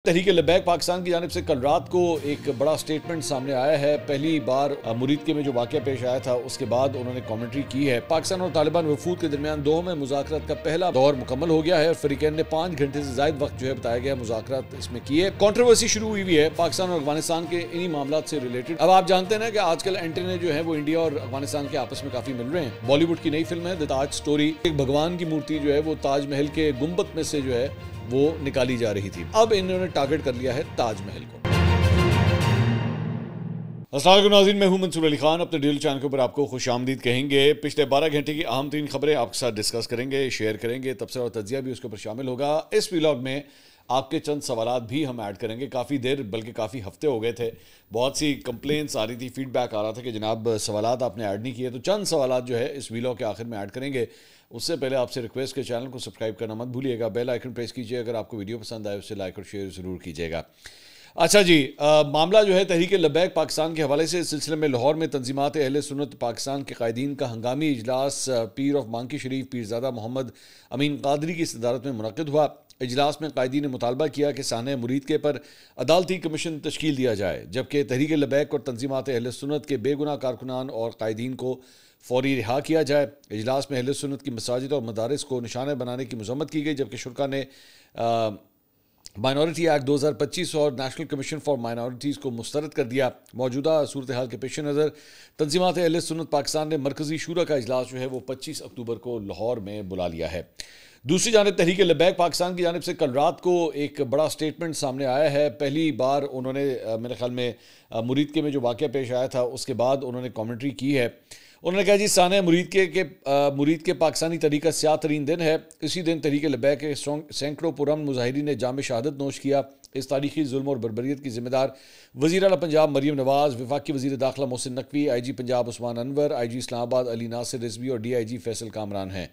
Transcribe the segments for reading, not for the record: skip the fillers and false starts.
तहरीक लब्बैक पाकिस्तान की जानिब से कल रात को एक बड़ा स्टेटमेंट सामने आया है। पहली बार मुरीदके में जो वाक़या पेश आया था उसके बाद उन्होंने कमेंट्री की है। पाकिस्तान और तालिबान वफूद के दरमियान दो में मुज़ाकरात का पहला दौर मुकम्मल हो गया है और फरीकैन ने 5 घंटे से ज़ायद वक्त जो है बताया गया मुज़ाकरात इसमें किए। कंट्रोवर्सी शुरू हुई है पाकिस्तान और अफगानिस्तान के इन्हीं मामलों से रिलेटेड। अब आप जानते हैं ना कि आजकल एंटेने जो है वो इंडिया और अफगानिस्तान के आपस में काफी मिल रहे हैं। बॉलीवुड की नई फिल्म है द ताज स्टोरी, एक भगवान की मूर्ति जो है वो ताजमहल के गुंबद में से जो है वो निकाली जा रही थी। अब इन्होंने टारगेट कर लिया है ताजमहल को। अस्सलाम वालेकुम नाज़रीन, मैं हूं मंसूर अली खान। अपने डेली चैनल के ऊपर आपको खुशामदीद कहेंगे। पिछले 12 घंटे की अहम तरीन खबरें आपके साथ डिस्कस करेंगे, शेयर करेंगे, तबसरा और तज्जिया भी उसके ऊपर शामिल होगा। इस व्लॉग में आपके चंद सवालात भी हम ऐड करेंगे। काफ़ी देर बल्कि काफ़ी हफ्ते हो गए थे, बहुत सी कंप्लेंट्स आ रही थी, फीडबैक आ रहा था कि जनाब सवालात आपने ऐड नहीं किए। तो चंद सवालात जो है इस व्लॉग के आखिर में ऐड करेंगे। उससे पहले आपसे रिक्वेस्ट के चैनल को सब्सक्राइब करना मत भूलिएगा, बेल आइकन प्रेस कीजिए। अगर आपको वीडियो पसंद आए उसे लाइक और शेयर ज़रूर कीजिएगा। अच्छा जी, मामला जो है तहरीक लब्बैक पाकिस्तान के हवाले से इस सिलसिले में लाहौर में तंजीमात अहले सुन्नत पाकिस्तान के कायदीन का हंगामी इजलास पीर ऑफ मांकी शरीफ पीरजादा मोहम्मद अमीन कादरी की सदारत में मुनक़िद हुआ। इजलास में कायदीन ने मुतालबा किया कि साने मुरीदके पर अदालती कमीशन तश्कील दिया जाए, जबकि तहरीक लब्बैक और तंजीमात अहले सुन्नत के बेगुनाह कारकुनान और कायदीन को फौरी रिहा किया जाए। इजलास में अहले सुन्नत की मसाजिद और मदारिस को निशाना बनाने की मजम्मत की गई, जबकि शुरा ने माइनॉरिटी एक्ट 2025 और नेशनल कमीशन फॉर माइनॉरिटीज़ को मुस्तरद कर दिया। मौजूदा सूरत हाल के पेश नज़र तंजीमात अहले सुन्नत पाकिस्तान ने मरकज़ी शूरा का इजलास जो है वो 25 अक्टूबर को लाहौर में बुला लिया है। दूसरी जानब तहरीक लब्बैक पाकिस्तान की जानिब से कल रात को एक बड़ा स्टेटमेंट सामने आया है। पहली बार उन्होंने मेरे ख्याल में मुरीदके में जो वाक़या पेश आया था उसके बाद उन्होंने कमेंट्री की है। उन्होंने कहा जी साने मुरीद के पाकिस्तानी तरीका स्याह तरीन दिन है। इसी दिन तहरीक लब्बैक के सैकड़ों पुरअमन मुजाहिरीन ने जाम शहादत नोश किया। इस तारीखी जुल्म और बर्बरियत की जिम्मेदार वज़ीर आला पंजाब मरीम नवाज़, वफाकी वज़ीर दाखिला मोहसिन नकवी, IG पंजाब उस्मान अनवर, IG इस्लामाबाद अली नासिर रिजवी और DIG फैसल कामरान हैं।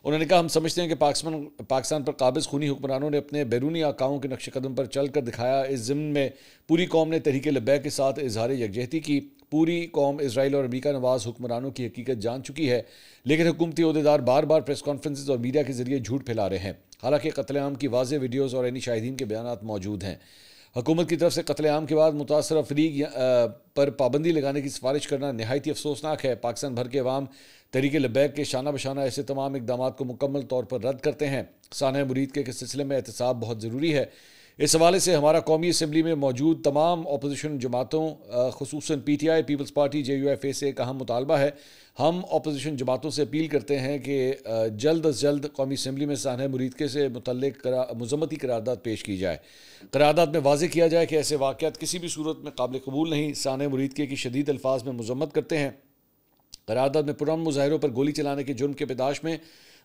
उन्होंने कहा हम समझते हैं कि पाकिस्तान पर काबिज़ खूनी हुक्मरानों ने अपने बैरूनी आकाओं के नक्श कदम पर चल कर दिखाया। इस ज़िम्न में पूरी कौम ने तहरीक लब्बैक के साथ इजहार यकजहती की। पूरी कौम इसराइल और अमेरिका नवाज हुक्मरानों की हकीकत जान चुकी है, लेकिन हुकूमती अहदेदार बार बार प्रेस कॉन्फ्रेंसेस और मीडिया के जरिए झूठ फैला रहे हैं। हालांकि कत्लेआम की वाज़ेह वीडियोज़ और ऐनी शाहिदीन के बयानात मौजूद हैं। हुकूमत की तरफ से कत्लेआम के बाद मुतासरा फरीक पर पाबंदी लगाने की सिफारिश करना नहायत ही अफसोसनाक है। पाकिस्तान भर के अवाम तहरीक लब्बैक के शाना बशाना ऐसे तमाम इकदाम को मुकम्मल तौर पर रद्द करते हैं। साने मुरीदके के सिलसिले में एहतसाब बहुत ज़रूरी है। इस हवाले से हमारा कौमी असम्बली में मौजूद तमाम अपोजिशन जमातों खुसूसन PTI पीपल्स पार्टी JUFA से एक अहम मुतालबा है। हम अपोजिशन जमातों से अपील करते हैं कि जल्द अज जल्द कौमी असम्बली में साने मुरीदके से मुतल्लिक मज़म्मती करारदाद पेश की जाए। करारदाद में वाज़ेह किया जाए कि ऐसे वाक़यात किसी भी सूरत में काबिल कबूल नहीं। साने मुरीदके की शदीद अल्फाज में मज़म्मत करते हैं। करारदाद में पुरअमन मुजाहिरों पर गोली चलाने के जुर्म के पेदाश में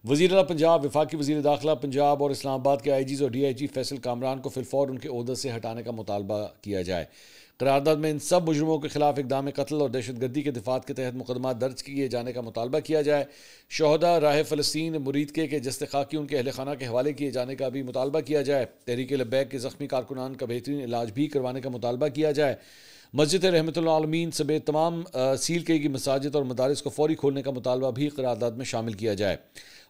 वज़ीर आला पंजाब, वफाकी वज़ीर दाखिला पंजाब और इस्लामाबाद के IGs और DIG फैसल कामरान को फिलफौर उनके ओहदे से हटाने का मुतालबा किया जाए। करारदाद में इन सब मुजरमों के खिलाफ इक़दाम कत्ल और दहशतगर्दी के दिफात के तहत मुकदमा दर्ज किए जाने का मुतालबा किया जाए। शहदा राह फ़लस्तीन मुरीदके के जस्ते खाकी उनके अहल खाना के हवाले किए जाने का भी मुतालबा किया जाए। तहरीक लब्बैक के ज़ख्मी कारकुनान का बेहतरीन इलाज भी करवाने का मुतालबा किया जाए। मस्जिद रहमतुल आलमीन समेत तमाम सील की मसाजिद और मदारिस को फौरी खोलने का मुतालबा भी करारदाद में शामिल किया जाए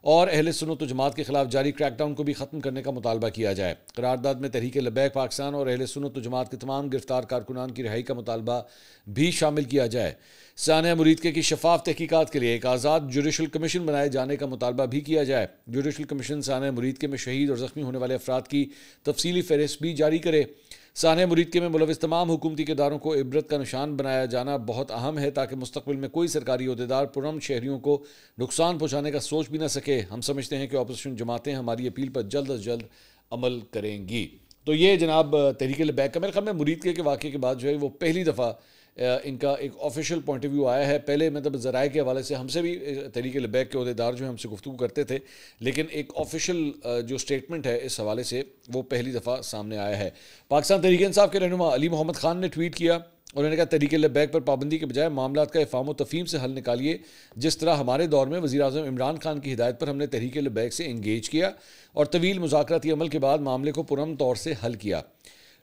और अहले सुन्नत व जमात के खिलाफ जारी क्रैकडाउन को भी ख़त्म करने का मुतालबा किया जाए। करारदाद में तहरीक लब्बैक पाकिस्तान और अहले सुन्नत व जमात के तमाम गिरफ्तार कारकुनान की रिहाई का मुतालबा भी शामिल किया जाए। साने मुरीदके की शफाफ तहकीकात के लिए एक आज़ाद जुडिशल कमीशन बनाए जाने का मुतालबा भी किया जाए। जुडिशल कमीशन साने मुरीदके में शहीद और ज़ख्मी होने वाले अफराद की तफसीली फहरिस्त भी जारी करे। साने मुरीदके में मुलविस तमाम हुकूमती इदारों को इबरत का निशान बनाया जाना बहुत अहम है, ताकि मुस्तकबिल में कोई सरकारी अहदेदार पुरअमन शहरियों को नुकसान पहुँचाने का सोच भी ना सके। हम समझते हैं कि अपोजिशन जमातें हमारी अपील पर जल्द अज जल्द अमल करेंगी। तो ये जनाब तहरीक लब्बैक का मेरे ख्याल में मुरीदके के वाक़े के बाद जो है वो पहली दफ़ा इनका एक ऑफिशियल पॉइंट ऑफ व्यू आया है। पहले मतलब ज़राए के हवाले से हमसे भी तहरीक लब्बैक के अहदेदार जो है हमसे गुफ्तगू करते थे, लेकिन एक ऑफिशियल जो स्टेटमेंट है इस हवाले से वो पहली दफ़ा सामने आया है। पाकिस्तान तहरीक इंसाफ के रहनुमा अली मोहम्मद खान ने ट्वीट किया। उन्होंने कहा तहरीक लब्बैक पर पाबंदी के बजाय मामलात का इफ़ाम व तफ़हीम से हल निकालिए। जिस तरह हमारे दौर में वज़ीर आज़म इमरान खान की हिदायत पर हमने तहरीक लब्बैक से इंगेज किया और तवील मुज़ाकराती अमल के बाद मामले को पुरअमन तौर से हल किया।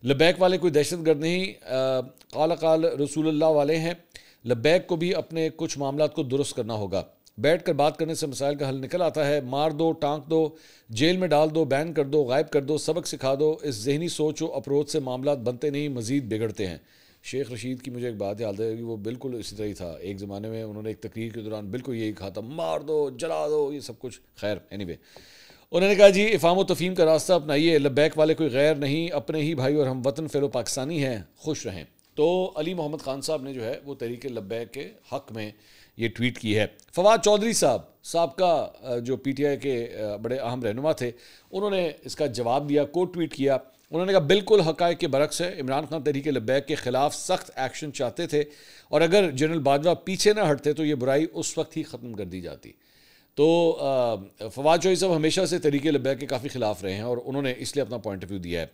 लब्बैक वाले कोई दहशतगर्द नहीं, काल रसूलुल्लाह वाले हैं। लब्बैक को भी अपने कुछ मामलात को दुरुस्त करना होगा। बैठ कर बात करने से मसाइल का हल निकल आता है। मार दो, टांक दो, जेल में डाल दो, बैन कर दो, गायब कर दो, सबक सिखा दो, इस जहनी सोच और अप्रोच से मामला बनते नहीं, मजीद बिगड़ते हैं। शेख रशीद की मुझे एक बात याद है कि वो बिल्कुल इसी तरह ही था। एक ज़माने में उन्होंने एक तकरीर के दौरान बिल्कुल यही कहा था, मार दो, जला दो, ये सब कुछ। खैर एनीवे, उन्होंने कहा जी इफ़ाम व तफ़हीम का रास्ता अपनाइए, लब्बैक वाले कोई गैर नहीं, अपने ही भाई और हम वतन फ़ेलो पाकिस्तानी हैं, खुश रहें। तो अली मोहम्मद खान साहब ने जो है वो तहरीक लब्बैक के हक़ में ये ट्वीट की है। फवाद चौधरी साहब का जो PTI के बड़े अहम रहनुमा थे, उन्होंने इसका जवाब दिया, कोट ट्वीट किया। उन्होंने कहा बिल्कुल हक़ाइक़ के बरक्स है, इमरान खान तहरीक लब्बैक के ख़िलाफ़ सख्त एक्शन चाहते थे और अगर जनरल बाजवा पीछे ना हटते तो ये बुराई उस वक्त ही ख़त्म कर दी जाती। तो फवाद चौधरी साहब हमेशा से तहरीक लब्बैक के काफ़ी ख़िलाफ़ रहे हैं और उन्होंने इसलिए अपना पॉइंट ऑफ व्यू दिया है।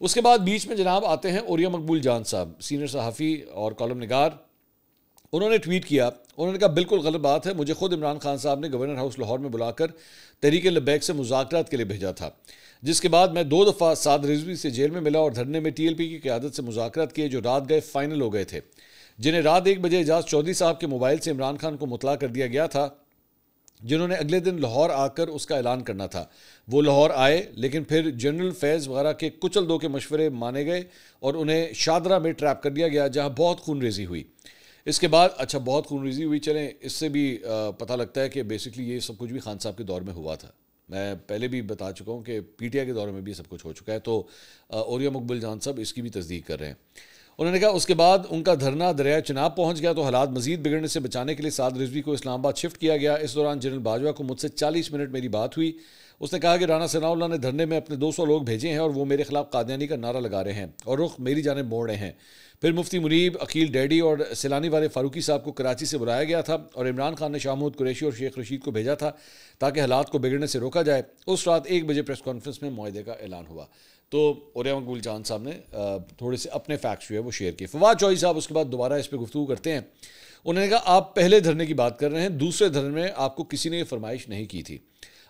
उसके बाद बीच में जनाब आते हैं ओरिया मकबूल जान साहब, सीनियर सहाफ़ी और कॉलम निगार। उन्होंने ट्वीट किया, उन्होंने कहा बिल्कुल गलत बात है, मुझे खुद इमरान खान साहब ने गवर्नर हाउस लाहौर में बुलाकर तहरीक लब्बैक से मुज़ाकरात के लिए भेजा था, जिसके बाद मैं 2 दफ़ा साद रिजवी से जेल में मिला और धरने में TLP की क़यादत से मुज़ाकरात किए जो रात गए फाइनल हो गए थे, जिन्हें रात 1 बजे एजाज चौधरी साहब के मोबाइल से इमरान खान को मुतला कर दिया गया था, जिन्होंने अगले दिन लाहौर आकर उसका ऐलान करना था। वो लाहौर आए लेकिन फिर जनरल फैज़ वगैरह के कुचल दो के मशवरे माने गए और उन्हें शादरा में ट्रैप कर दिया गया, जहाँ बहुत खूनरेजी हुई। इसके बाद अच्छा बहुत खूनरेजी हुई, चलें इससे भी पता लगता है कि बेसिकली ये सब कुछ भी खान साहब के दौर में हुआ था। मैं पहले भी बता चुका हूँ कि PTI के दौर में भी सब कुछ हो चुका है। तो ओरिया मकबूल जान साहब इसकी भी तस्दीक कर रहे हैं। उन्होंने कहा उसके बाद उनका धरना दरिया चिनाब पहुंच गया तो हालात मजीद बिगड़ने से बचाने के लिए साद रिजवी को इस्लामाबाद शिफ्ट किया गया। इस दौरान जनरल बाजवा को मुझसे 40 मिनट मेरी बात हुई। उसने कहा कि राना सनाउल्लाह ने धरने में अपने 200 लोग भेजे हैं और वो मेरे खिलाफ कादियानी का नारा लगा रहे हैं और रुख मेरी जानिब मोड़ रहे हैं। फिर मुफ्ती मुनीब, अकील डैडी और सैलानी वाले फारूकी साहब को कराची से बुलाया गया था और इमरान खान ने शाह महमूद कुरैशी और शेख रशीद को भेजा था ताकि हालात को बिगड़ने से रोका जाए। उस रात 1 बजे प्रेस कॉन्फ्रेंस में मुआहदे का ऐलान हुआ। तो ओरिया मकबूल जान साहब ने थोड़े से अपने फैक्ट्स जो है वो शेयर किए। फवाद चौधरी साहब उसके बाद दोबारा इस पर गुफ्तगू करते हैं। उन्होंने कहा आप पहले धरने की बात कर रहे हैं, दूसरे धरने में आपको किसी ने ये फरमाइश नहीं की थी।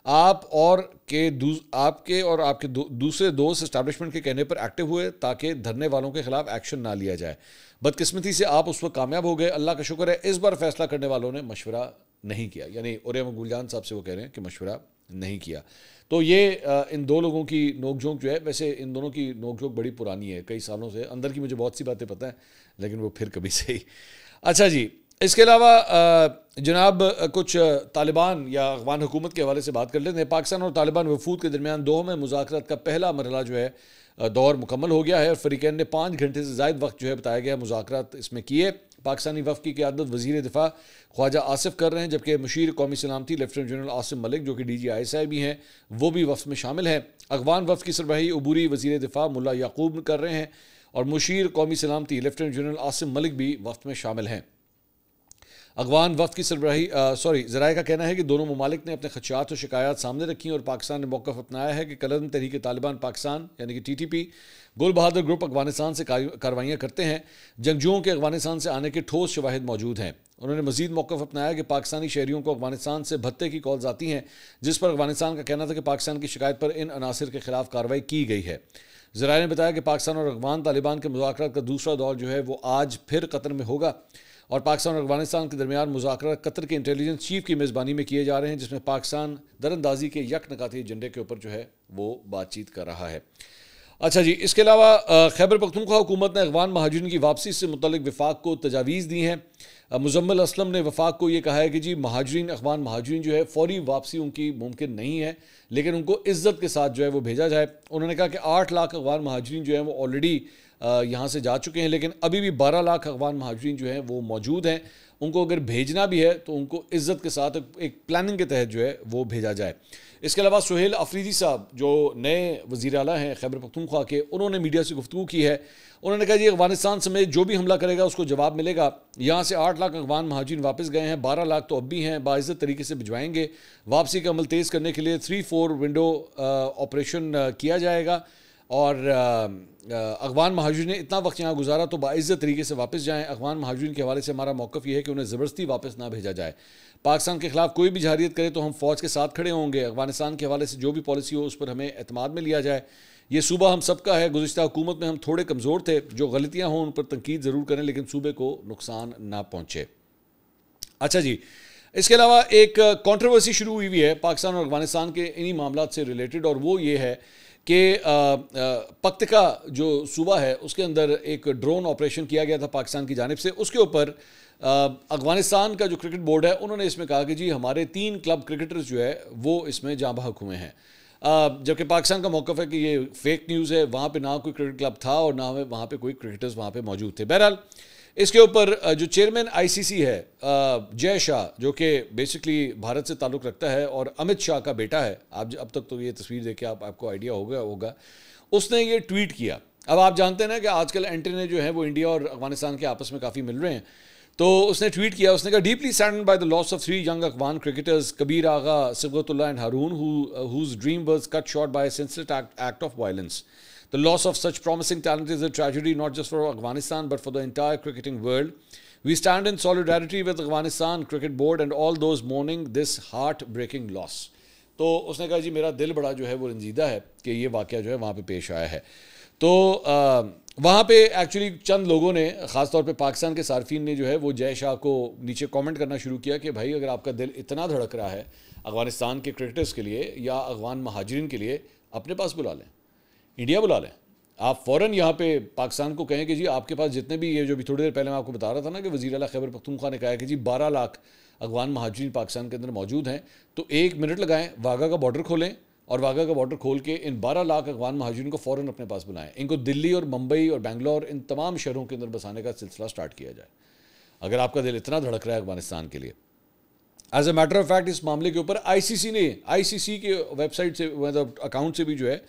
आपके और आपके दूसरे दोस्त इस्टेब्लिशमेंट के कहने पर एक्टिव हुए ताकि धरने वालों के खिलाफ एक्शन ना लिया जाए। बदकिस्मती से आप उस वक्त कामयाब हो गए। अल्लाह का शुक्र है इस बार फैसला करने वालों ने मशवरा नहीं किया। यानी ओरिया मकबूल जान साहब से वो कह रहे हैं कि मशवरा नहीं किया। तो ये इन दो लोगों की नोकझोंक जो है, वैसे इन दोनों की नोकझोंक बड़ी पुरानी है, कई सालों से। अंदर की मुझे बहुत सी बातें पता है लेकिन वो फिर कभी से ही। अच्छा जी, इसके अलावा जनाब कुछ तालिबान या अफगान हुकूमत के हवाले से बात कर लेते हैं। पाकिस्तान और तालिबान वफूद के दरमियान दोहा में मुज़ाकरात का पहला मरहला जो है दौर मुकम्मल हो गया है और फ़रीक़ैन ने 5 घंटे से ज़ायद वक्त जो है बताया गया मुज़ाकरात इसमें किए। पाकिस्तानी वफ़द की क़यादत वज़ीर दिफ़ा ख्वाजा आसिफ कर रहे हैं, जबकि मुशीर कौमी सलामती लेफ्टिनेंट जनरल आसिम मलिक जो कि DG ISI भी हैं वो भी वफ़द में शामिल हैं। अफगान वफ़द की सरबराही अबूरी वज़ीर दिफ़ा मुल्ला याकूब कर रहे हैं और मुशीर कौमी सलामती लेफ्टिनेंट जनरल आसिम मलिक भी वफ़द में शामिल हैं। अफगान वफ़द की सरबराही ज़राए का कहना है कि दोनों ममालिक ने अपने खदशात और शिकायत सामने रखी और पाकिस्तान ने मौक़िफ़ अपनाया है कि कलदम तहरीक तालिबान पाकिस्तान यानी कि TTP गुल बहादुर ग्रुप अफगानिस्तान से कार्रवाइयाँ करते हैं। जंगजुओं के अफगानिस्तान से आने के ठोस शवाहिद मौजूद हैं। उन्होंने मज़ीद मौक़िफ़ अपनाया कि पाकिस्तानी शहरियों को अफगानिस्तान से भत्ते की कॉल्स आती हैं, जिस पर अफगानिस्तान का कहना था कि पाकिस्तान की शिकायत पर इन अनासर के खिलाफ कार्रवाई की गई है। ज़राए ने बताया कि पाकिस्तान और अफगान तालिबान के मुज़ाकरात का दूसरा दौर जो है वो आज फिर कतर में होगा और पाकिस्तान और अफगानिस्तान के दरमियान मुज़ाकरात कतर के इंटेलिजेंस चीफ की मेज़बानी में किए जा रहे हैं, जिसमें पाकिस्तान दरअंदाजी के यकनकाती एजेंडे के ऊपर जो है वो बातचीत कर रहा है। अच्छा जी, इसके अलावा खैबर पख्तूनख्वा हुकूमत ने अफगान महाजिरीन की वापसी से मुतल्लिक वफाक को तजावीज़ दी हैं। मुजम्मिल असलम ने वफाक को ये कहा है कि जी अफगान महाजिरीन जो है फ़ौरी वापसी उनकी मुमकिन नहीं है, लेकिन उनको इज़्ज़त के साथ जो है वो भेजा जाए। उन्होंने कहा कि 8 लाख अफगान महाजिरीन जो हैं वो ऑलरेडी यहाँ से जा चुके हैं, लेकिन अभी भी 12 लाख अफगान महाजिरीन जो हैं वो मौजूद हैं। उनको अगर भेजना भी है तो उनको इज़्ज़त के साथ एक प्लानिंग के तहत जो है वो भेजा जाए। इसके अलावा सुहेल अफरीदी साहब जो नए वज़ीर आला हैं खैबर पख्तूनख्वा के, उन्होंने मीडिया से गुफ्तगू की है। उन्होंने कहा जी अफगानिस्तान समेत जो भी हमला करेगा उसको जवाब मिलेगा। यहाँ से 8 लाख अफगान महाजिरीन वापस गए हैं, 12 लाख तो अब भी हैं, बाइज़्ज़त तरीके से भिजवाएंगे। वापसी का अमल तेज़ करने के लिए 3-4 विंडो ऑपरेशन किया जाएगा और अफगान महाजिरीन ने इतना वक्त यहाँ गुजारा तो बाइज़्ज़त तरीके से वापस जाएँ। अफगान महाजिरीन के हवाले से हमारा मौक़िफ़ ये है कि उन्हें ज़बरदस्ती वापस ना भेजा जाए। पाकिस्तान के खिलाफ कोई भी जहारियत करे तो हम फ़ौज के साथ खड़े होंगे। अफगानिस्तान के हवाले से जो भी पॉलिसी हो उस पर हमें एतमाद में लिया जाए। ये सूबा हम सबका है। गुज़िश्ता हुकूमत में हम थोड़े कमज़ोर थे, जो गलतियाँ हों उन पर तनकीद ज़रूर करें लेकिन सूबे को नुकसान ना पहुँचे। अच्छा जी, इसके अलावा एक कंट्रोवर्सी शुरू हुई है पाकिस्तान और अफगानिस्तान के इन्हीं मामलों से रिलेटेड, और वो ये है कि पक्तिका जो सूबा है उसके अंदर एक ड्रोन ऑपरेशन किया गया था पाकिस्तान की जानिब से। उसके ऊपर अफगानिस्तान का जो क्रिकेट बोर्ड है उन्होंने इसमें कहा कि जी हमारे 3 क्लब क्रिकेटर्स जो है वो इसमें जाँ बहक हुए हैं, जबकि पाकिस्तान का मौक़िफ़ है कि ये फेक न्यूज़ है, वहाँ पे ना कोई क्रिकेट क्लब था और ना वहाँ पे कोई क्रिकेटर्स वहाँ पे मौजूद थे। बहरहाल इसके ऊपर जो चेयरमैन आईसीसी है जय शाह, जो कि बेसिकली भारत से ताल्लुक़ रखता है और अमित शाह का बेटा है, आप अब तक तो ये तस्वीर देख के आपको आइडिया होगा, उसने ये ट्वीट किया। अब आप जानते हैं ना कि आजकल एंटेने जो हैं वो इंडिया और अफगानिस्तान के आपस में काफ़ी मिल रहे हैं, तो उसने ट्वीट किया, उसने कहा deeply saddened by the loss of 3 young Afghan cricketers Kabir Agha, Sibghatullah and Haroon whose dream was cut short by a senseless act of violence. The loss of such promising talent is a tragedy not just for Afghanistan but for the entire cricketing world. We stand in solidarity with Afghanistan Cricket Board and all those mourning this heart-breaking loss. तो उसने कहा जी मेरा दिल बड़ा जो है वो रंजीदा है कि ये वाक़या जो है वहाँ पे पेश आया है। तो वहाँ पे एक्चुअली चंद लोगों ने, ख़ास तौर पे पाकिस्तान के सार्फिन ने जो है वो जय शाह को नीचे कमेंट करना शुरू किया कि भाई अगर आपका दिल इतना धड़क रहा है अफ़गानिस्तान के क्रिकेटर्स के लिए या अफ़गान महाजिरीन के लिए, अपने पास बुला लें, इंडिया बुला लें। आप फ़ौरन यहाँ पे पाकिस्तान को कहें कि जी आपके पास जितने भी, ये जो भी थोड़ी देर पहले मैं आपको बता रहा था ना कि वज़ीर आला खैबर पख्तूनख्वा ने कहा है कि जी 12 लाख अफ़गान महाजिरीन पाकिस्तान के अंदर मौजूद हैं, तो 1 मिनट लगाएं, वाघा का बॉर्डर खोलें और वाघा का बॉर्डर खोल के इन 12 लाख अफ़गान महाजिरीन को फ़ौरन अपने पास बुलाएं। इनको दिल्ली और मुंबई और बेंगलोर, इन तमाम शहरों के अंदर बसाने का सिलसिला स्टार्ट किया जाए, अगर आपका दिल इतना धड़क रहा है अफगानिस्तान के लिए। As a matter of fact इस मामले के ऊपर आईसीसी के वेबसाइट से, मतलब अकाउंट से भी जो है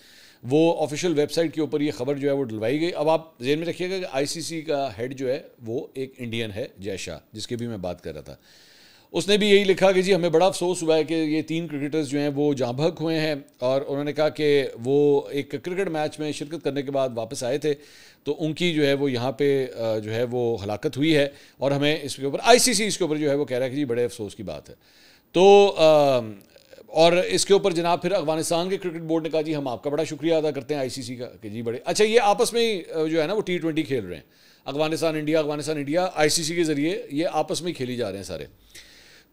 वो ऑफिशियल वेबसाइट के ऊपर ये खबर जो है वो डलवाई गई। अब आप ज़हन में रखिएगा कि आईसीसी का हेड जो है वो एक इंडियन है, जय शाह, जिसकी भी मैं बात कर रहा था। उसने भी यही लिखा कि जी हमें बड़ा अफसोस हुआ है कि ये 3 क्रिकेटर्स जो हैं वो जाँ बहक हुए हैं, और उन्होंने कहा कि वो एक क्रिकेट मैच में शिरकत करने के बाद वापस आए थे, तो उनकी जो है वो यहाँ पे जो है वो हलाकत हुई है, और हमें इसके ऊपर आईसीसी इसके ऊपर जो है वो कह रहा है कि जी बड़े अफसोस की बात है। तो और इसके ऊपर जनाब फिर अफगानिस्तान के क्रिकेट बोर्ड ने कहा जी हम आपका बड़ा शुक्रिया अदा करते हैं आईसीसी का कि जी बड़े अच्छा, ये आपस में ही जो है ना वो T20 खेल रहे हैं, अफगानिस्तान इंडिया आईसीसी के ज़रिए ये आपस में ही खेली जा रहे हैं सारे।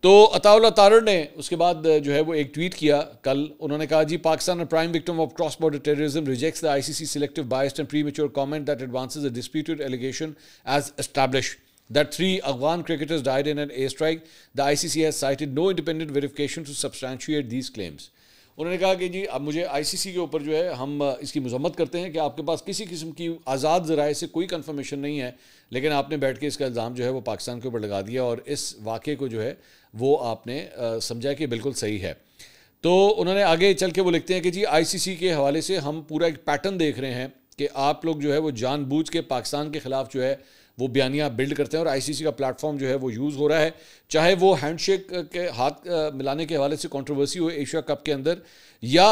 तो अताउल्लाह तारड़ ने उसके बाद जो है वो एक ट्वीट किया कल, उन्होंने कहा जी Pakistan prime victim of cross border terrorism rejects the ICC selective biased and premature comment that advances the disputed allegation as established that 3 Afghan cricketers died in an airstrike. The ICC has cited no independent verification to substantiate these claims. उन्होंने कहा कि जी अब मुझे ICC के ऊपर जो है हम इसकी मजम्मत करते हैं कि आपके पास किसी किस्म की आज़ाद ज़राए से कोई कंफर्मेशन नहीं है, लेकिन आपने बैठ के इसका इल्ज़ाम जो है वो पाकिस्तान के ऊपर लगा दिया और इस वाक़े को जो है वो आपने समझा कि बिल्कुल सही है। तो उन्होंने आगे चल के वो लिखते हैं कि जी आईसीसी के हवाले से हम पूरा एक पैटर्न देख रहे हैं कि आप लोग जो है वो जानबूझ के पाकिस्तान के ख़िलाफ़ जो है वो बयानियाँ बिल्ड करते हैं, और आईसीसी का प्लेटफॉर्म जो है वो यूज़ हो रहा है, चाहे वो हैंडशेक के हाथ मिलाने के हवाले से कंट्रोवर्सी हो एशिया कप के अंदर, या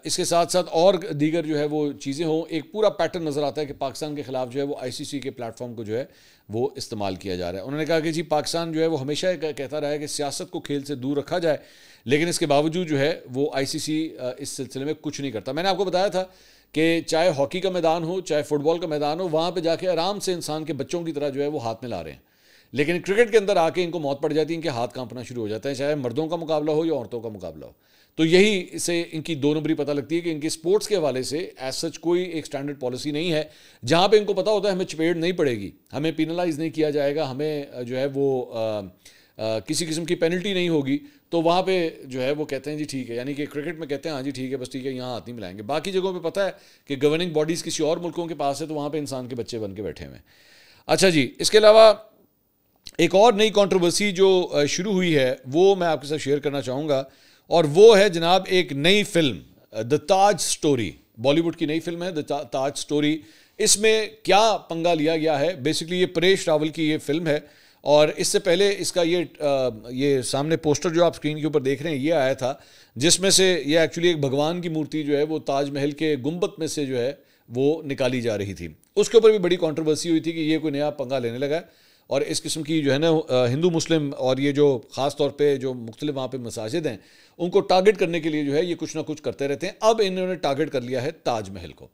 इसके साथ साथ और दीगर जो है वो चीज़ें हों। एक पूरा पैटर्न नज़र आता है कि पाकिस्तान के ख़िलाफ़ जो है वो आईसीसी के प्लेटफॉर्म को जो है वो इस्तेमाल किया जा रहा है। उन्होंने कहा कि जी पाकिस्तान जो है वो हमेशा कहता रहा है कि सियासत को खेल से दूर रखा जाए, लेकिन इसके बावजूद जो है वो आईसीसी इस सिलसिले में कुछ नहीं करता। मैंने आपको बताया था कि चाहे हॉकी का मैदान हो, चाहे फुटबॉल का मैदान हो, वहाँ पे जाके आराम से इंसान के बच्चों की तरह जो है वो हाथ में ला रहे हैं, लेकिन क्रिकेट के अंदर आके इनको मौत पड़ जाती है, इनके हाथ कांपना शुरू हो जाते हैं, चाहे मर्दों का मुकाबला हो या औरतों का मुकाबला हो। तो यही इससे इनकी 2 नंबरी पता लगती है कि इनकी स्पोर्ट्स के हवाले से एज सच कोई एक स्टैंडर्ड पॉलिसी नहीं है, जहाँ पे इनको पता होता है हमें चपेट नहीं पड़ेगी, हमें पिनलाइज नहीं किया जाएगा, हमें जो है वो किसी किस्म की पेनल्टी नहीं होगी, तो वहाँ पे जो है वो कहते हैं जी ठीक है, यानी कि क्रिकेट में कहते हैं हाँ जी ठीक है, बस ठीक है, यहाँ हाथ नहीं मिलाएंगे। बाकी जगहों पे पता है कि गवर्निंग बॉडीज़ किसी और मुल्कों के पास है, तो वहाँ पे इंसान के बच्चे बन के बैठे हुए हैं। अच्छा जी, इसके अलावा एक और नई कंट्रोवर्सी जो शुरू हुई है वो मैं आपके साथ शेयर करना चाहूँगा, और वो है जनाब एक नई film the Taj story, Bollywood की नई फिल्म है द ताज स्टोरी। इसमें क्या पंगा लिया गया है, बेसिकली ये परेश रावल की ये फिल्म है, और इससे पहले इसका ये सामने पोस्टर जो आप स्क्रीन के ऊपर देख रहे हैं ये आया था, जिसमें से ये एक्चुअली एक भगवान की मूर्ति जो है वो ताजमहल के गुंबद में से जो है वो निकाली जा रही थी। उसके ऊपर भी बड़ी कंट्रोवर्सी हुई थी कि ये कोई नया पंगा लेने लगा है, और इस किस्म की जो है ना हिंदू मुस्लिम और ये जो ख़ास तौर पे जो मुख्तलिफ वहाँ पे मसाजिद हैं उनको टारगेट करने के लिए जो है ये कुछ ना कुछ करते रहते हैं। अब इन्होंने टारगेट कर लिया है ताजमहल को,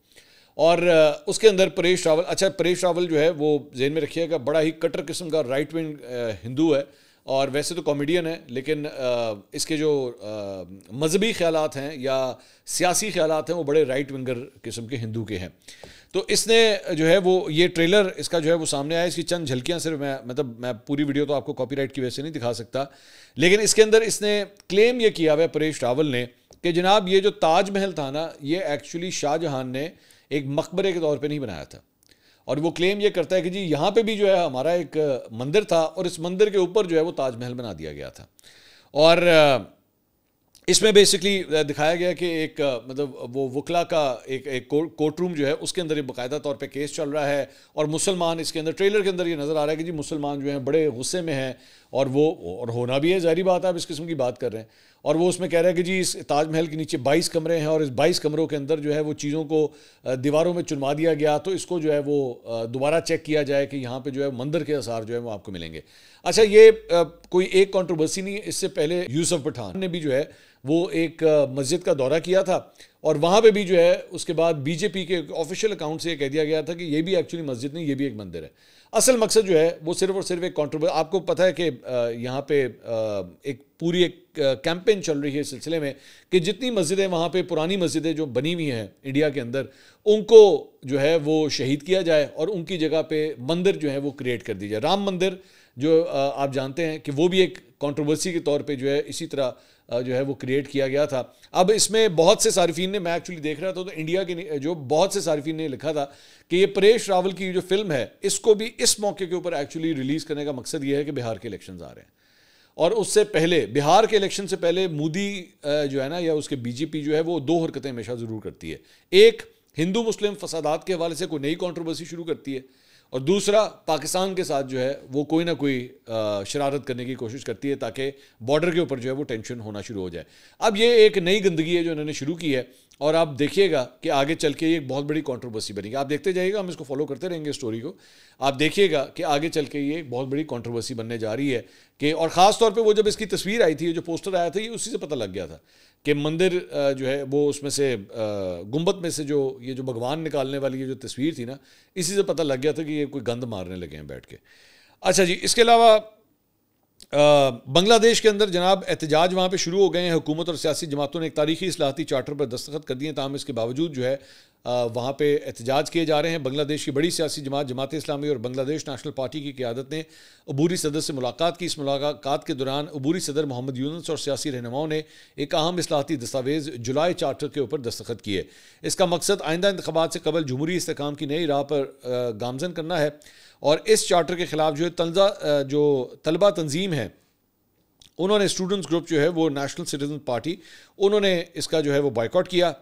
और उसके अंदर परेश रावल, अच्छा परेश रावल जो है वो जेन में रखिएगा बड़ा ही कट्टर किस्म का राइट विंग हिंदू है, और वैसे तो कॉमेडियन है, लेकिन इसके जो मजहबी ख्यालात हैं या सियासी ख्यालात हैं वो बड़े राइट विंगर किस्म के हिंदू के हैं। तो इसने जो है वो ये ट्रेलर इसका जो है वो सामने आया, इसकी चंद झलकियां सिर्फ मैं पूरी वीडियो तो आपको कॉपीराइट की वजह से नहीं दिखा सकता, लेकिन इसके अंदर इसने क्लेम ये किया हुआ है परेश रावल ने कि जनाब ये जो ताजमहल था ना, ये एक्चुअली शाहजहां ने एक मकबरे के तौर पे नहीं बनाया था। और वो क्लेम ये करता है कि जी यहाँ पे भी जो है हमारा एक मंदिर था और इस मंदिर के ऊपर जो है वो ताजमहल बना दिया गया था। और इसमें बेसिकली दिखाया गया कि एक मतलब वो वकला का एक कोर्ट रूम जो है उसके अंदर ये बाकायदा तौर पे केस चल रहा है और मुसलमान इसके अंदर ट्रेलर के अंदर ये नज़र आ रहा है कि जी मुसलमान जो हैं बड़े गुस्से में हैं और वो और होना भी है, ज़ाहिर बात है, आप इस किस्म की बात कर रहे हैं। और वो उसमें कह रहा है कि जी इस ताजमहल के नीचे 22 कमरे हैं और इस 22 कमरों के अंदर जो है वो चीज़ों को दीवारों में चुनवा दिया गया, तो इसको जो है वो दोबारा चेक किया जाए कि यहाँ पे जो है मंदिर के आसार जो है वो आपको मिलेंगे। अच्छा, ये कोई एक कंट्रोवर्सी नहीं है। इससे पहले यूसुफ पठान ने भी जो है वो एक मस्जिद का दौरा किया था और वहाँ पे भी जो है उसके बाद बीजेपी के ऑफिशियल अकाउंट से ये कह दिया गया था कि ये भी एक्चुअली मस्जिद नहीं, ये भी एक मंदिर है। असल मकसद जो है वो सिर्फ और सिर्फ एक कंट्रोवर्सी। आपको पता है कि यहाँ पे एक पूरी एक कैंपेन चल रही है इस सिलसिले में कि जितनी मस्जिदें वहाँ पे पुरानी मस्जिदें जो बनी हुई हैं इंडिया के अंदर, उनको जो है वो शहीद किया जाए और उनकी जगह पे मंदिर जो है वो क्रिएट कर दी जाए। राम मंदिर जो आप जानते हैं कि वो भी एक कंट्रोवर्सी के तौर पे जो है इसी तरह जो है वो क्रिएट किया गया था। अब इसमें बहुत से सारिफीन ने, मैं एक्चुअली देख रहा था तो इंडिया के जो बहुत से सारिफीन ने लिखा था कि ये परेश रावल की जो फिल्म है इसको भी इस मौके के ऊपर एक्चुअली रिलीज़ करने का मकसद ये है कि बिहार के इलेक्शंस आ रहे हैं और उससे पहले, बिहार के इलेक्शन से पहले मोदी जो है ना या उसके बीजेपी जो है वो दो हरकतें हमेशा ज़रूर करती है। एक, हिंदू मुस्लिम फसादात के हवाले से कोई नई कंट्रोवर्सी शुरू करती है और दूसरा, पाकिस्तान के साथ जो है वो कोई ना कोई शरारत करने की कोशिश करती है ताकि बॉर्डर के ऊपर जो है वो टेंशन होना शुरू हो जाए। अब ये एक नई गंदगी है जो इन्होंने शुरू की है और आप देखिएगा कि आगे चल के ये एक बहुत बड़ी कंट्रोवर्सी बनेगी। आप देखते जाइएगा, हम इसको फॉलो करते रहेंगे स्टोरी को। आप देखिएगा कि आगे चल के ये एक बहुत बड़ी कंट्रोवर्सी बनने जा रही है कि, और ख़ास तौर पे वो जब इसकी तस्वीर आई थी, जो पोस्टर आया था, ये उसी से पता लग गया था कि मंदिर जो है वो उसमें से गुंबद में से जो ये जो भगवान निकालने वाली ये जो तस्वीर थी ना, इसी से पता लग गया था कि ये कोई गंद मारने लगे हैं बैठ के। अच्छा जी, इसके अलावा बांग्लादेश के अंदर जनाब एहतजाज वहाँ पे शुरू हो गए हैं। हुकूमत और सियासी जमातों ने एक तारीखी इस्लाहती चार्टर पर दस्तखत कर दिए हैं, ताहम इसके बावजूद जो है वहाँ पे एहतजाज किए जा रहे हैं। बांग्लादेश की बड़ी सियासी जमात जमात इस्लामी और बांग्लादेश नेशनल पार्टी की क़यादत ने अबूरी सदर से मुलाकात की। इस मुलाकात के दौरान अबूरी सदर मोहम्मद यूनुस और सियासी रहनुमाओं ने एक अहम इस्लाहती दस्तावेज़ जुलाई चार्टर के ऊपर दस्तखत किए। इसका मकसद आइंदा इंतखाबात से कबल जमहूरी इस्तेकाम की नई राह पर गामजन करना है और इस चार्टर के ख़िलाफ़ जो तलबा तंजीम है, उन्होंने स्टूडेंट्स ग्रुप जो है वो नेशनल सिटीजन पार्टी, उन्होंने इसका जो है वो बायकॉट किया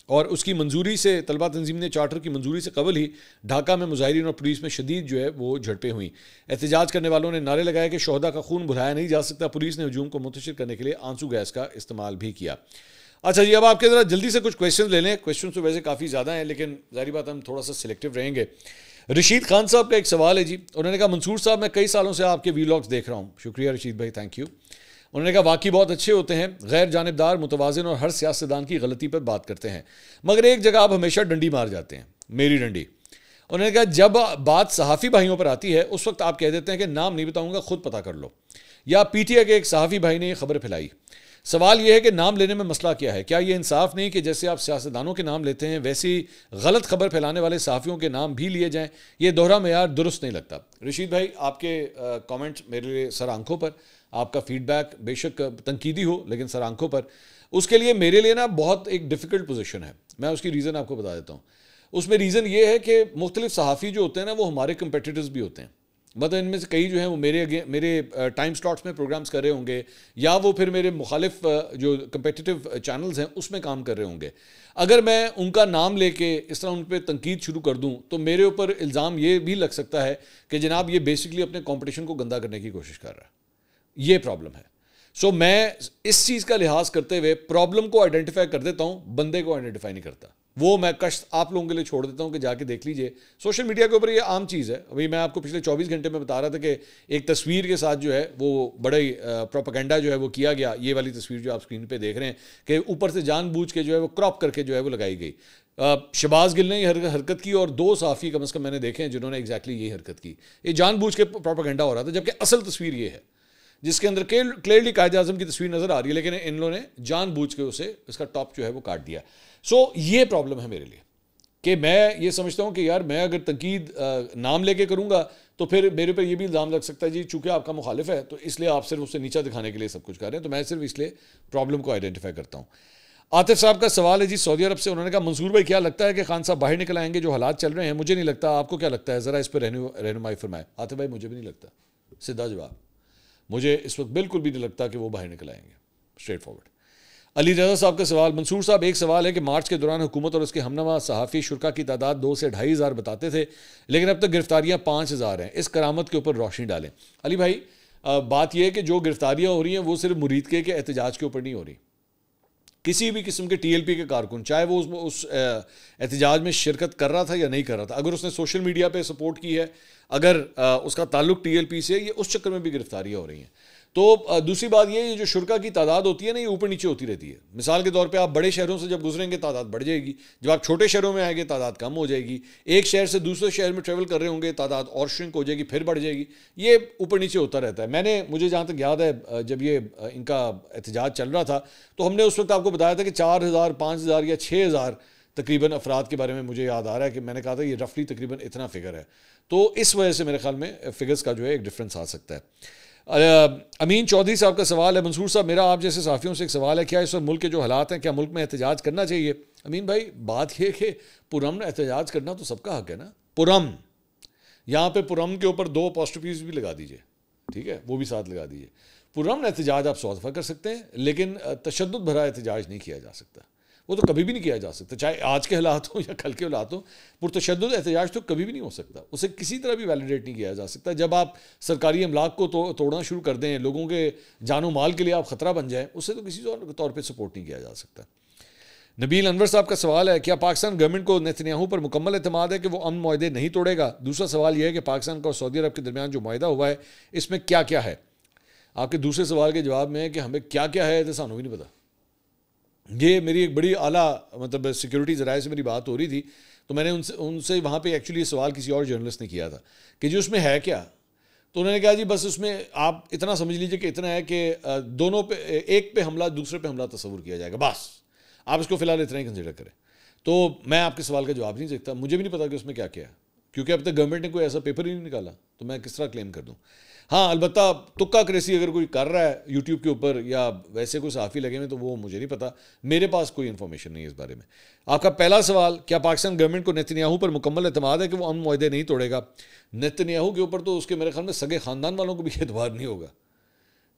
और उसकी मंजूरी से, तलबा तंजीम ने चार्टर की मंजूरी से कबल ही ढाका में मुजाहिरीन और पुलिस में शदीद जो है वो झड़पें हुई। एहतजाज करने वालों ने नारे लगाए कि शोहदा का खून भुलाया नहीं जा सकता। पुलिस ने हजूम को मुंतशिर करने के लिए आंसू गैस का इस्तेमाल भी किया। अच्छा जी, अब आपके ज़रा जल्दी से कुछ क्वेश्चन ले लें। क्वेश्चन तो वैसे काफ़ी ज़्यादा हैं, लेकिन ज़ाहिर बात हम थोड़ा सा सिलेक्टिव रहेंगे। रशीद खान साहब का एक सवाल है जी। उन्होंने कहा, मंसूर साहब मैं कई सालों से आपके वीलॉग्स देख रहा हूँ। शुक्रिया रशीद भाई, थैंक यू। उन्होंने कहा, वाकई बहुत अच्छे होते हैं, गैर जानिबदार, मुतवाज़िन और हर सियासतदान की गलती पर बात करते हैं, मगर एक जगह आप हमेशा डंडी मार जाते हैं, मेरी डंडी। उन्होंने कहा, जब बात सहाफ़ी भाइयों पर आती है उस वक्त आप कह देते हैं कि नाम नहीं बताऊँगा, खुद पता कर लो, या पीटीआई के एक सहाफ़ी भाई ने यह खबर फैलाई। सवाल यह है कि नाम लेने में मसला क्या है? क्या ये इंसाफ नहीं कि जैसे आप सियासतदानों के नाम लेते हैं वैसे ही गलत खबर फैलाने वाले सहाफ़ियों के नाम भी लिए जाएं? ये दोहरा मेयार दुरुस्त नहीं लगता। रशीद भाई, आपके कमेंट्स मेरे लिए सर आंखों पर, आपका फीडबैक बेशक तनकीदी हो लेकिन सर आंखों पर, उसके लिए मेरे लिए ना बहुत एक डिफ़िकल्ट पोजीशन है। मैं उसकी रीज़न आपको बता देता हूँ। उसमें रीज़न ये है कि मुख्तलिफ सहाफ़ी जो होते हैं ना वो हमारे कंपेटिटर्स भी होते हैं। मतलब इनमें से कई जो हैं वो मेरे टाइम स्लॉट्स में प्रोग्राम्स कर रहे होंगे, या वो फिर मेरे मुखालिफ जो कंपेटिटिव चैनल्स हैं उसमें काम कर रहे होंगे। अगर मैं उनका नाम लेके इस तरह उन पर तनकीद शुरू कर दूं तो मेरे ऊपर इल्ज़ाम ये भी लग सकता है कि जनाब ये बेसिकली अपने कंपटीशन को गंदा करने की कोशिश कर रहा है। ये प्रॉब्लम है। सो मैं इस चीज़ का लिहाज करते हुए प्रॉब्लम को आइडेंटिफाई कर देता हूँ, बंदे को आइडेंटिफाई नहीं करता। वो मैं कष्ट आप लोगों के लिए छोड़ देता हूँ कि जाके देख लीजिए। सोशल मीडिया के ऊपर ये आम चीज़ है। अभी मैं आपको पिछले 24 घंटे में बता रहा था कि एक तस्वीर के साथ जो है वो बड़ा ही प्रोपेगेंडा जो है वो किया गया। ये वाली तस्वीर जो आप स्क्रीन पे देख रहे हैं कि ऊपर से जानबूझ के जो है वो क्रॉप करके जो है वो लगाई गई। शहबाज गिल ने हरकत की और 2 सहाफ़ी कम मैंने देखे हैं जिन्होंने एग्जैक्टली यही हरकत की। ये जानबूझ के प्रोपेगेंडा हो रहा था, जबकि असल तस्वीर ये है। जिसके अंदर क्लियरली कायद आज़म की तस्वीर नज़र आ रही है, लेकिन इन लोगों ने जानबूझ के उसे इसका टॉप जो है वो काट दिया। सो ये प्रॉब्लम है मेरे लिए कि मैं ये समझता हूँ कि यार मैं अगर तनकीद नाम लेके करूँगा तो फिर मेरे पर ये भी इल्ज़ाम लग सकता है जी चूँकि आपका मुखालिफ है तो इसलिए आप सिर्फ उसे नीचा दिखाने के लिए सब कुछ कर रहे हैं। तो मैं सिर्फ इसलिए प्रॉब्लम को आइडेंटिफाई करता हूँ। आतिफ साहब का सवाल है जी सऊदी अरब से, उन्होंने कहा मंसूर भाई क्या लगता है कि खान साहब बाहर निकल आएंगे? जो हालात चल रहे हैं मुझे नहीं लगता, आपको क्या लगता है? ज़रा इस पर रहनुमाई फरमाए। आतिफ भाई मुझे भी नहीं लगता, सीधा जवाब, मुझे इस वक्त बिल्कुल भी नहीं लगता कि वो बाहर निकल आएंगे, स्ट्रेट फॉरवर्ड। अली रज़ा साहब का सवाल, मंसूर साहब एक सवाल है कि मार्च के दौरान हुकूमत और उसके हमनमा सहाफ़ी शुरा की तादाद 2 से 2,500 बताते थे, लेकिन अब तक गिरफ्तारियाँ 5,000 हैं। इस करामत के ऊपर रोशनी डालें। अली भाई बात यह है कि जो गिरफ्तारियाँ हो रही हैं वो सिर्फ मुरीद के एहतजाज के ऊपर नहीं हो रही। किसी भी किस्म के TLP के कारकुन, चाहे वो उस एहतजाज में शिरकत कर रहा था या नहीं कर रहा था, अगर उसने सोशल मीडिया पे सपोर्ट की है, अगर उसका ताल्लुक TLP से, ये उस चक्कर में भी गिरफ्तारियाँ हो रही हैं। तो दूसरी बात ये जो शुरा की तादाद होती है ना, ये ऊपर नीचे होती रहती है। मिसाल के तौर पे आप बड़े शहरों से जब गुजरेंगे तादाद बढ़ जाएगी, जब आप छोटे शहरों में आएंगे तादाद कम हो जाएगी, एक शहर से दूसरे शहर में ट्रेवल कर रहे होंगे तादाद और श्रिंक हो जाएगी, फिर बढ़ जाएगी। ये ऊपर नीचे होता रहता है। मुझे जहाँ तक याद है जब ये इनका एहतजाज चल रहा था तो हमने उस वक्त आपको बताया था कि 4,000, 5,000 या 6,000 तकरीबन अफराद के बारे में मुझे याद आ रहा है कि मैंने कहा था ये रफली तकरीबन इतना फिगर है। तो इस वजह से मेरे ख्याल में फिगर्स का जो है एक डिफरेंस आ सकता है। अमीन चौधरी साहब का सवाल है, मंसूर साहब मेरा आप जैसे साफियों से एक सवाल है, क्या इस वक्त मुल्क के जो हालात हैं क्या मुल्क में एहतजाज करना चाहिए? अमीन भाई बात यह कि पुरअमन एहतजाज करना तो सबका हक है ना। पुरअमन, यहाँ पे पुरअमन के ऊपर 2 अपॉस्ट्रोफीज भी लगा दीजिए, ठीक है, वो भी साथ लगा दीजिए। पुरअमन एहतजाज आप 100 दफ़ा कर सकते हैं, लेकिन तशद्दुद भरा एहतजाज नहीं किया जा सकता। वो तो कभी भी नहीं किया जा सकता, चाहे आज के हालात हो या कल के हालात हो। पुरतशद्दुद एहतजाज तो कभी भी नहीं हो सकता, उसे किसी तरह भी वैलिडेट नहीं किया जा सकता। जब आप सरकारी अमलाक को तोड़ना शुरू कर दें, लोगों के जानो माल के लिए आप ख़तरा बन जाएं, उससे तो किसी तौर पर सपोर्ट नहीं किया जा सकता। नबील अनवर साहब का सवाल है, क्या पाकिस्तान गवर्नमेंट को नेतन्याहू पर मुकम्मल एतमाद है कि वो अमन मुआहदे नहीं तोड़ेगा? दूसरा सवाल यह है कि पाकिस्तान का और सऊदी अरब के दरमियान जो मुआहदा हुआ है इसमें क्या क्या है? आपके दूसरे सवाल के जवाब में है कि हमें क्या क्या है तो सानू भी नहीं पता। ये मेरी एक बड़ी आला मतलब सिक्योरिटी ज़राए से मेरी बात हो रही थी, तो मैंने उनसे वहाँ पे एक्चुअली ये सवाल किसी और जर्नलिस्ट ने किया था कि जी उसमें है क्या? तो उन्होंने कहा जी बस उसमें आप इतना समझ लीजिए कि इतना है कि दोनों पे, एक पे हमला दूसरे पे हमला तस्वुर किया जाएगा, बस आप इसको फ़िलहाल इतना ही कंसिडर करें। तो मैं आपके सवाल का जवाब नहीं सकता, मुझे भी नहीं पता कि उसमें क्या क्या है, क्योंकि अब तक गवर्नमेंट ने कोई ऐसा पेपर ही नहीं निकाला, तो मैं किस तरह क्लेम कर दूँ। हाँ अलबत्ता तुक्का क्रेसी अगर कोई कर रहा है यूट्यूब के ऊपर या वैसे कोई सहाफ़ी लगे हुए तो वो मुझे नहीं पता, मेरे पास कोई इन्फॉर्मेशन नहीं है इस बारे में। आपका पहला सवाल, क्या पाकिस्तान गवर्नमेंट को नेतन्याहू पर मुकम्मल एतमाद है कि वो अमन मुआहदे नहीं तोड़ेगा? नेतन्याहू के ऊपर तो उसके मेरे ख्याल में सगे ख़ानदान वालों को भी एतबार नहीं होगा,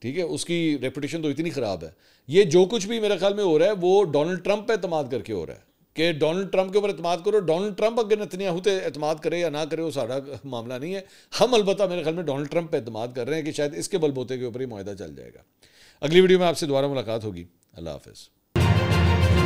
ठीक है, उसकी रेपुटेशन तो इतनी ख़राब है। ये जो कुछ भी मेरे ख्याल में हो रहा है वो डोनाल्ड ट्रंप पर एतमाद करके हो रहा है कि डोनाल्ड ट्रंप के ऊपर एतमाद करो। डोनाल्ड ट्रंप अगर नेतन्याहू पे एतमाद करे या ना करे वो सारा मामला नहीं है। हम अलबत्ता मेरे ख्याल में डोनाल्ड ट्रंप पे एतमाद कर रहे हैं कि शायद इसके बलबूते के ऊपर ही मुआहदा चल जाएगा। अगली वीडियो में आपसे दोबारा मुलाकात होगी। अल्लाह हाफ़िज़।